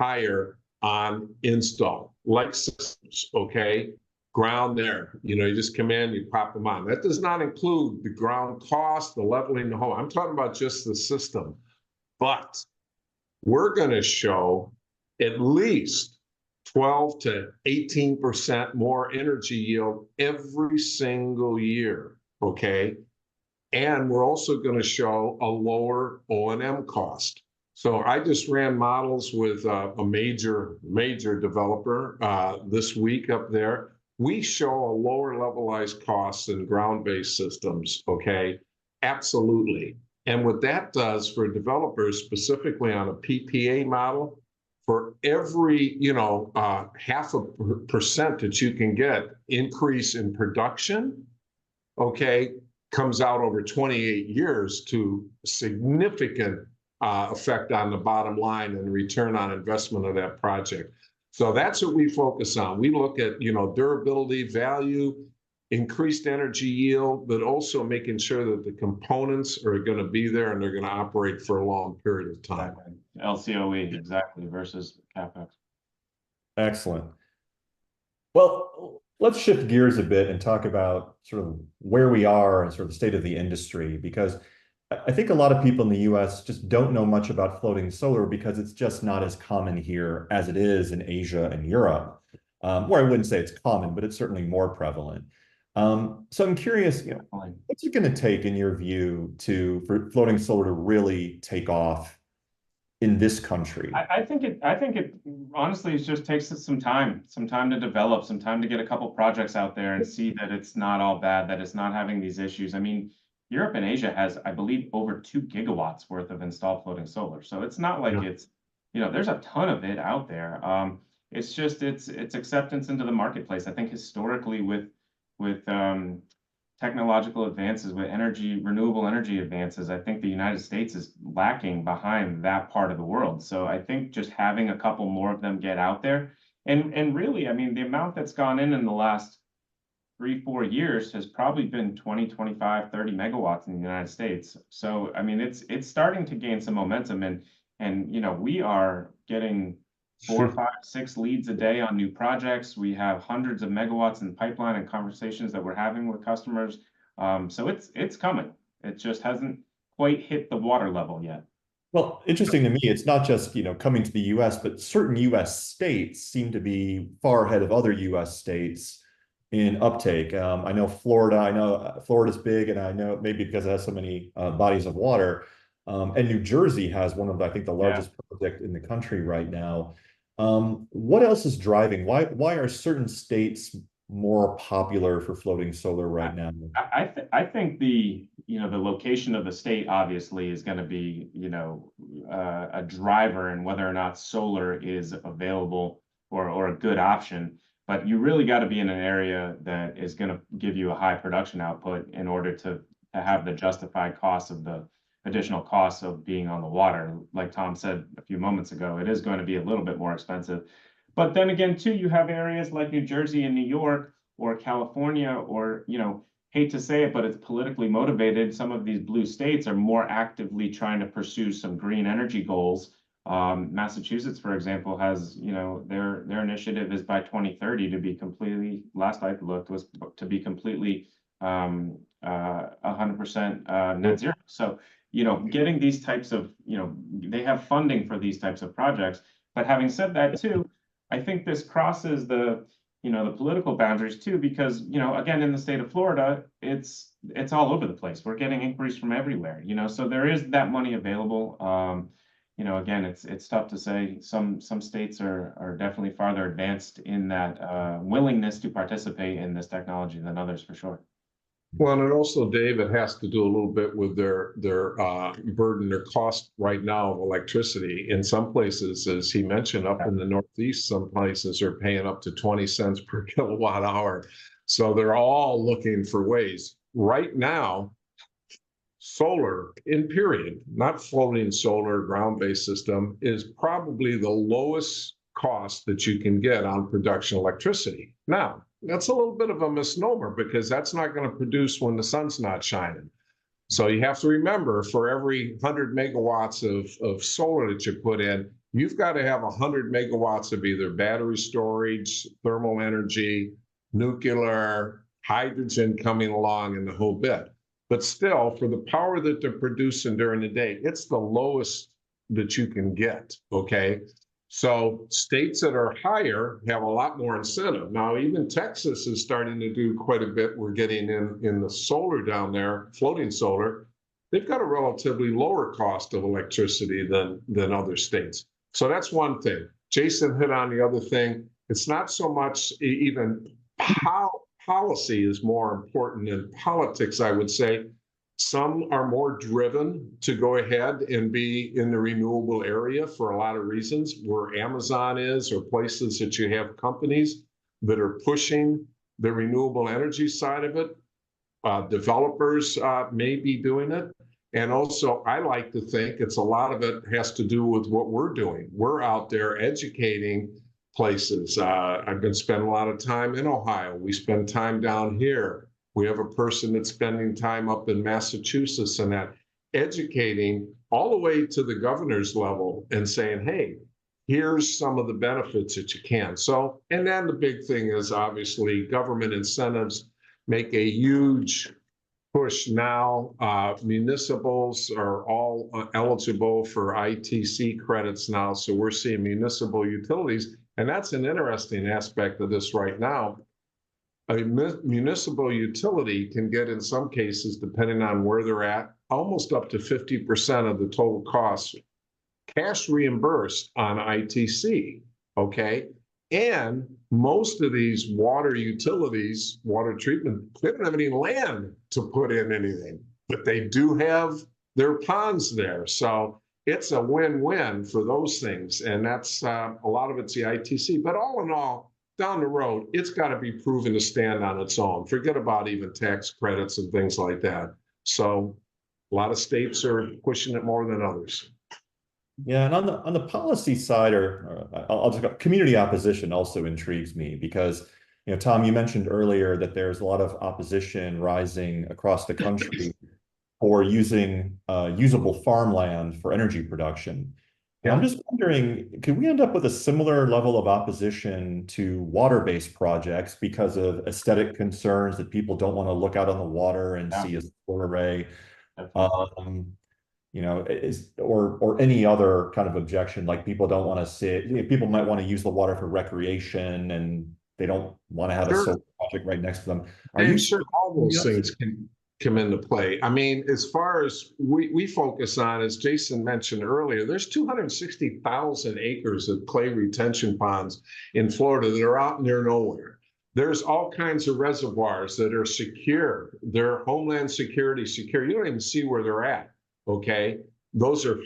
higher on install, like systems, okay? Ground there, you just come in, you pop them on. That does not include the ground cost, the leveling the home. I'm talking about just the system. But we're going to show at least 12 to 18% more energy yield every single year, okay? And we're also going to show a lower O&M cost. So I just ran models with a major developer this week up there. We show a lower levelized cost than ground-based systems, okay? Absolutely. And what that does for developers, specifically on a PPA model, for every, 0.5% that you can get increase in production, okay, comes out over 28 years to significant effect on the bottom line and return on investment of that project. So that's what we focus on. We look at, durability, value, increased energy yield, but also making sure that the components are going to be there and they're going to operate for a long period of time. LCOE, exactly, versus CapEx. Excellent. Well, let's shift gears a bit and talk about sort of where we are and sort of the state of the industry, because I think a lot of people in the US just don't know much about floating solar because it's just not as common here as it is in Asia and Europe, where I wouldn't say it's common, but it's certainly more prevalent. So I'm curious, what's it going to take, in your view, for floating solar to really take off in this country? I think it honestly it just takes some time to develop, some time to get a couple projects out there and see that it's not all bad, that it's not having these issues. I mean, Europe and Asia has, I believe, over 2 gigawatts worth of installed floating solar. So it's not like it's, there's a ton of it out there. It's just it's acceptance into the marketplace. I think historically with technological advances, with renewable energy advances, I think the United States is lacking behind that part of the world. So I think just having a couple more of them get out there, and really, I mean, the amount that's gone in the last 3-4 years has probably been 20, 25, 30 megawatts in the United States. So I mean, it's starting to gain some momentum, and we are getting 4, 5, 6 leads a day on new projects. We have hundreds of megawatts in the pipeline and conversations that we're having with customers. So it's coming. It just hasn't quite hit the water level yet. Well, interesting to me, it's not just, coming to the US, but certain US states seem to be far ahead of other US states in uptake. I know Florida's big, and I know maybe because it has so many bodies of water. And New Jersey has one of, I think, the largest project in the country right now. What else is driving? Why are certain states more popular for floating solar right now? I think the location of the state obviously is going to be a driver in whether or not solar is available or a good option. But you really got to be in an area that is going to give you a high production output in order to have the justified cost of the additional costs of being on the water. Like Tom said a few moments ago, it is going to be a little bit more expensive. But then again, too, you have areas like New Jersey and New York or California, or, hate to say it, but it's politically motivated. Some of these blue states are more actively trying to pursue some green energy goals. Massachusetts, for example, has, their initiative is by 2030 to be completely, last I looked, was to be completely 100% net zero. So, getting these types of, they have funding for these types of projects. But having said that, too, I think this crosses the political boundaries too, because, again, in the state of Florida, it's all over the place. We're getting inquiries from everywhere, so there is that money available. Again, it's tough to say. Some states are definitely farther advanced in that willingness to participate in this technology than others, for sure. Well, and also, Dave, it has to do a little bit with their burden, their cost right now of electricity. In some places, as he mentioned, up in the Northeast, some places are paying up to 20 cents per kilowatt hour. So they're all looking for ways. Right now, solar, in period, not floating solar, ground-based system, is probably the lowest cost that you can get on production electricity. Now, that's a little bit of a misnomer because that's not going to produce when the sun's not shining. So you have to remember, for every 100 megawatts of solar that you put in, you've got to have 100 megawatts of either battery storage, thermal energy, nuclear, hydrogen coming along, and the whole bit. But still, for the power that they're producing during the day, it's the lowest that you can get, okay? So states that are higher have a lot more incentive. Now, even Texas is starting to do quite a bit. We're getting in the solar down there, floating solar. They've got a relatively lower cost of electricity than other states. So that's one thing. Jason hit on the other thing. It's not so much even how policy is more important than politics, I would say. Some are more driven to go ahead and be in the renewable area for a lot of reasons, where Amazon is, or places that you have companies that are pushing the renewable energy side of it. Developers may be doing it. And also, I like to think a lot of it has to do with what we're doing. We're out there educating places. I've been spending a lot of time in Ohio. We spend time down here. We have a person that's spending time up in Massachusetts and that, educating all the way to the governor's level and saying, hey, here's some of the benefits that you can. So, and then the big thing is obviously government incentives make a huge push now. Municipals are all eligible for ITC credits now. So we're seeing municipal utilities, and that's an interesting aspect of this right now. A municipal utility can get, in some cases, depending on where they're at, almost up to 50% of the total cost cash reimbursed on ITC, okay? And most of these water utilities, water treatment, they don't have any land to put in anything, but they do have their ponds there. So it's a win-win for those things. And that's a lot of it's the ITC, but all in all, down the road, it's got to be proven to stand on its own. Forget about even tax credits and things like that. So a lot of states are pushing it more than others. Yeah, and on the policy side, or I'll just go, community opposition also intrigues me because, you know, Tom, you mentioned earlier that there's a lot of opposition rising across the country for using usable farmland for energy production. And I'm just wondering, could we end up with a similar level of opposition to water-based projects because of aesthetic concerns that people don't want to look out on the water and see a solar array? You know, or any other kind of objection, like people don't want to sit, you know, people might want to use the water for recreation and they don't want to have a solar project right next to them. Are you sure all those things can come into play? I mean, as far as we focus on, as Jason mentioned earlier, there's 260,000 acres of clay retention ponds in Florida that are out near nowhere. There's all kinds of reservoirs that are secure. They're homeland security secure. You don't even see where they're at. Okay, those are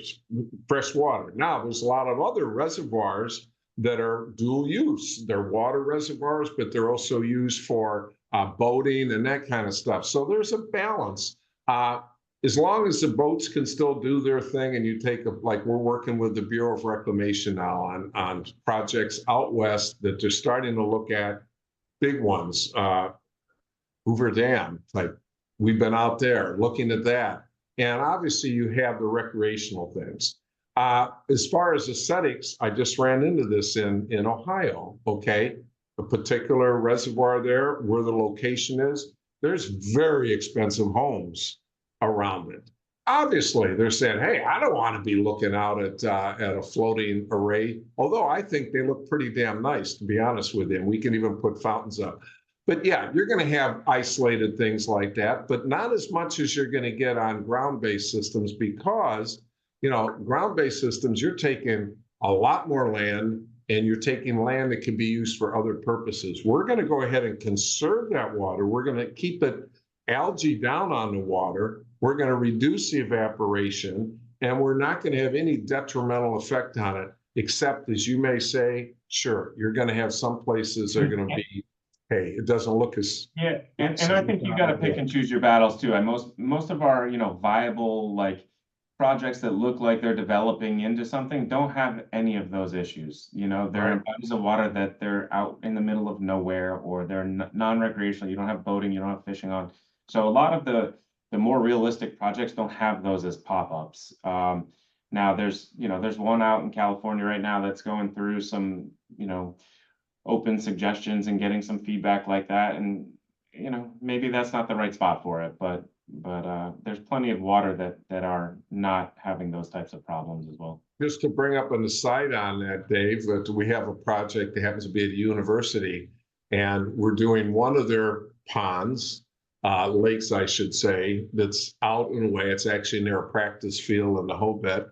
fresh water. Now, there's a lot of other reservoirs that are dual use. They're water reservoirs, but they're also used for boating and that kind of stuff. So there's a balance. As long as the boats can still do their thing, and you take like we're working with the Bureau of Reclamation now on projects out west that they're starting to look at, big ones, Hoover Dam, like we've been out there looking at that. And obviously you have the recreational things. As far as aesthetics, I just ran into this in Ohio, okay? A particular reservoir there, where the location is, there's very expensive homes around it. Obviously, they're saying, hey, I don't want to be looking out at a floating array, although I think they look pretty damn nice, to be honest with you. And we can even put fountains up. But yeah, you're going to have isolated things like that, but not as much as you're going to get on ground-based systems, because, you know, ground-based systems, you're taking a lot more land, and you're taking land that can be used for other purposes. We're going to go ahead and conserve that water. We're going to keep it algae down on the water. We're going to reduce the evaporation, and we're not going to have any detrimental effect on it, except, as you may say, sure, you're going to have some places that are going to be, hey, it doesn't look as and I think you got to pick and choose your battles too. And most of our, you know, viable, like, projects that look like they're developing into something don't have any of those issues. You know, they're in bodies of water that they're out in the middle of nowhere, or they're non-recreational. You don't have boating, you don't have fishing on. So a lot of the more realistic projects don't have those as pop-ups. Now there's one out in California right now that's going through some, open suggestions and getting some feedback like that. And, maybe that's not the right spot for it, but there's plenty of water that are not having those types of problems as well. Just to bring up an aside on that, Dave, that we have a project that happens to be at a university, and we're doing one of their ponds, lakes, I should say, that's out and away. It's actually near a practice field in the Hobet.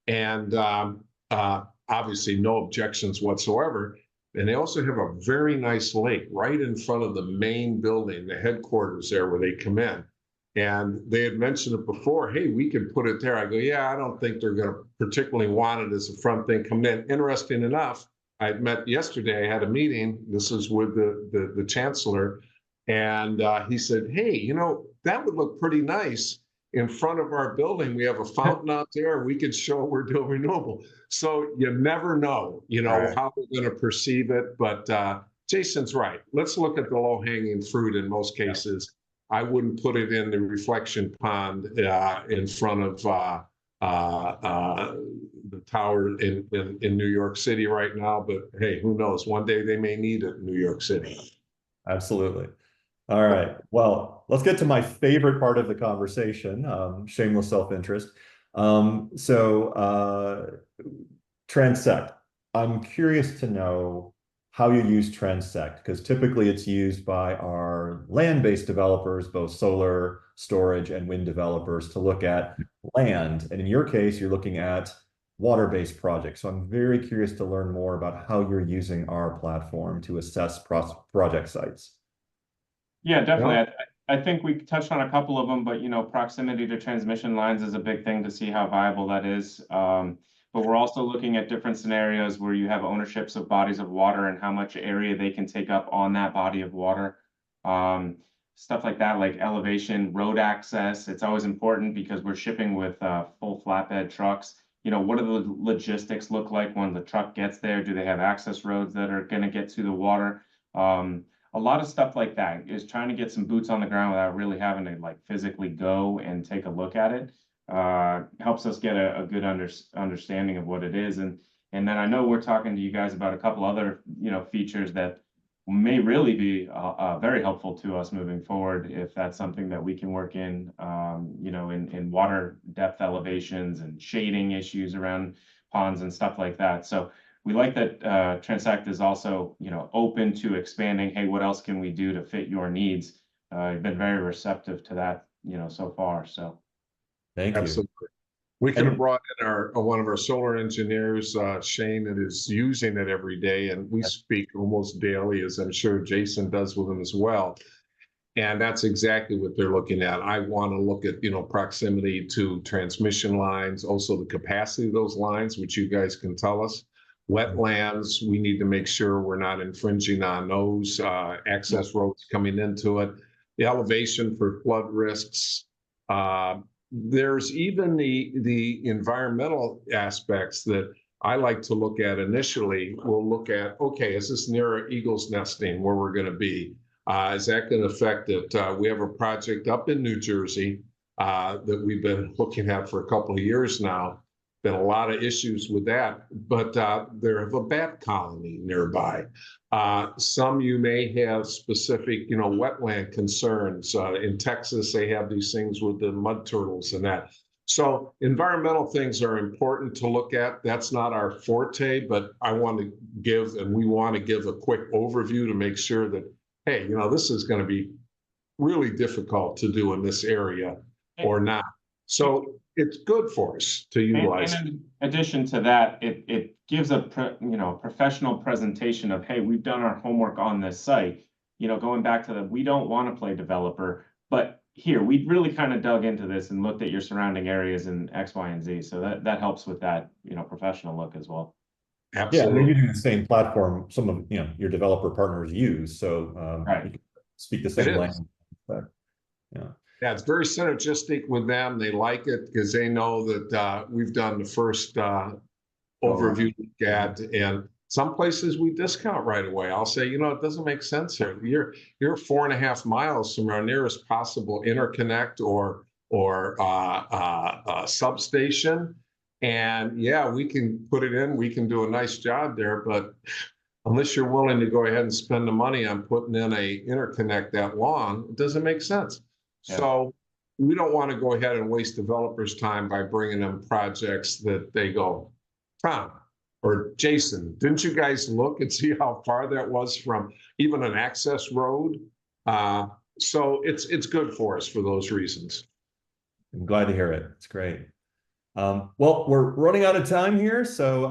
And obviously no objections whatsoever. And they also have a very nice lake right in front of the main building, the headquarters there where they come in. And they had mentioned it before, hey, we could put it there. I go, yeah, I don't think they're going to particularly want it as a front thing come in. Interesting enough, I met yesterday, I had a meeting. This is with the chancellor. And he said, hey, that would look pretty nice in front of our building. We have a fountain out there. We could show we're doing renewable. So you never know, how we're going to perceive it. But Jason's right. Let's look at the low-hanging fruit in most cases. I wouldn't put it in the reflection pond in front of the tower in New York City right now. But hey, who knows? One day they may need it in New York City. Absolutely. All right. Well, let's get to my favorite part of the conversation, shameless self-interest. Transect. I'm curious to know how you use Transect, because typically it's used by our land-based developers, both solar, storage, and wind developers, to look at land. And in your case, you're looking at water-based projects. So I'm very curious to learn more about how you're using our platform to assess project sites. Yeah, definitely. I think we touched on a couple of them, but proximity to transmission lines is a big thing to see how viable that is. But we're also looking at different scenarios where you have ownerships of bodies of water and how much area they can take up on that body of water. Stuff like that, like elevation, road access. It's always important because we're shipping with full flatbed trucks. What do the logistics look like when the truck gets there? Do they have access roads that are going to get to the water? A lot of stuff like that is trying to get some boots on the ground without really having to physically go and take a look at it. Helps us get a good understanding of what it is. And then I know we're talking to you guys about a couple other, features that may really be very helpful to us moving forward, if that's something that we can work in, in water depth elevations and shading issues around ponds and stuff like that. So we like that Transect is also, open to expanding. Hey, what else can we do to fit your needs? I've been very receptive to that, so far. So, thank you. Absolutely. We could have brought in one of our solar engineers, Shane, that is using it every day, and we speak almost daily, as I'm sure Jason does with him as well. And that's exactly what they're looking at. I want to look at, proximity to transmission lines, also the capacity of those lines, which you guys can tell us. Wetlands, we need to make sure we're not infringing on those access roads coming into it. The elevation for flood risks. There's even the environmental aspects that I like to look at initially. We'll look at, okay, is this near eagles nesting where we're going to be? Is that going to affect it? We have a project up in New Jersey that we've been looking at for a couple of years now. Been a lot of issues with that, but there have a bat colony nearby. Some you may have specific, wetland concerns. In Texas, they have these things with the mud turtles and that. So environmental things are important to look at. That's not our forte, but I want to give, and we want to give a quick overview to make sure that, hey, this is going to be really difficult to do in this area or not. So it's good for us to utilize. And in addition to that, it gives a professional presentation of, hey, we've done our homework on this site. Going back to we don't want to play developer, but here we really kind of dug into this and looked at your surrounding areas in X, Y, and Z. So that helps with that professional look as well. Absolutely. Yeah, they're using the same platform some of your developer partners use, so right. you can speak the same language. Yeah. Yeah, it's very synergistic with them. They like it because they know that we've done the first overview look at, and some places we discount right away. I'll say, you know, it doesn't make sense here. You're 4.5 miles from our nearest possible interconnect or substation, and yeah, we can put it in. We can do a nice job there, but unless you're willing to go ahead and spend the money on putting in a interconnect that long, it doesn't make sense. Yeah. So we don't want to go ahead and waste developers' time by bringing them projects that they go, Tom or Jason, didn't you guys look and see how far that was from even an access road? So it's good for us for those reasons. I'm glad to hear it. It's great. Well, we're running out of time here, so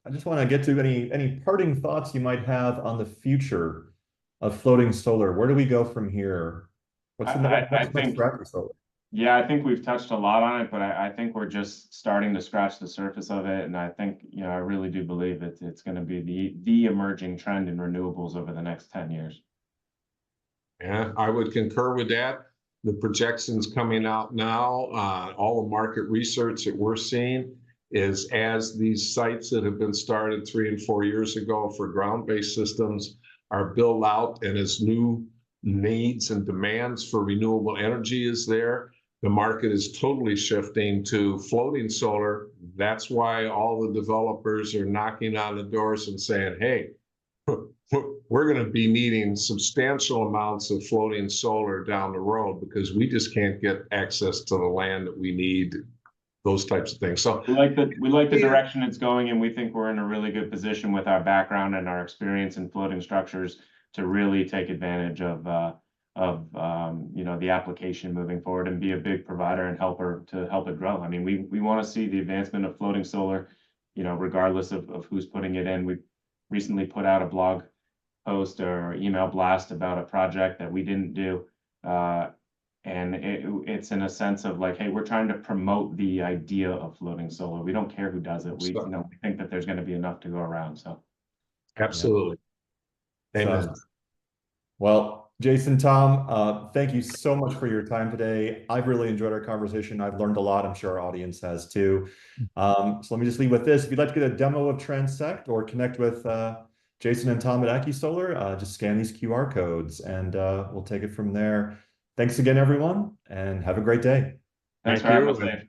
I just want to get to any parting thoughts you might have on the future of floating solar. Where do we go from here? What's the next step for solar? Yeah, I think we've touched a lot on it, but I think we're just starting to scratch the surface of it. And I think, you know, I really do believe it's going to be the emerging trend in renewables over the next 10 years. Yeah, I would concur with that. The projections coming out now, all the market research that we're seeing is as these sites that have been started 3 and 4 years ago for ground-based systems are built out, and as new needs and demands for renewable energy is there, the market is totally shifting to floating solar. That's why all the developers are knocking on the doors and saying, hey, we're going to be needing substantial amounts of floating solar down the road because we just can't get access to the land that we need, those types of things. So we like the direction it's going, and we think we're in a really good position with our background and our experience in floating structures to really take advantage of you know, the application moving forward and be a big provider and helper to help it grow. I mean, we want to see the advancement of floating solar, you know, regardless of who's putting it in. We recently put out a blog post or email blast about a project that we didn't do. And it's in a sense of like, hey, we're trying to promote the idea of floating solar. We don't care who does it. We, you know, we think that there's going to be enough to go around. So absolutely. Yeah. Amen. Well, Jason, Tom, thank you so much for your time today. I've really enjoyed our conversation. I've learned a lot. I'm sure our audience has too. So let me just leave with this. If you'd like to get a demo of Transect or connect with Jason and Tom at AccuSolar, just scan these QR codes and we'll take it from there. Thanks again, everyone, and have a great day. thanks for having us, Dave.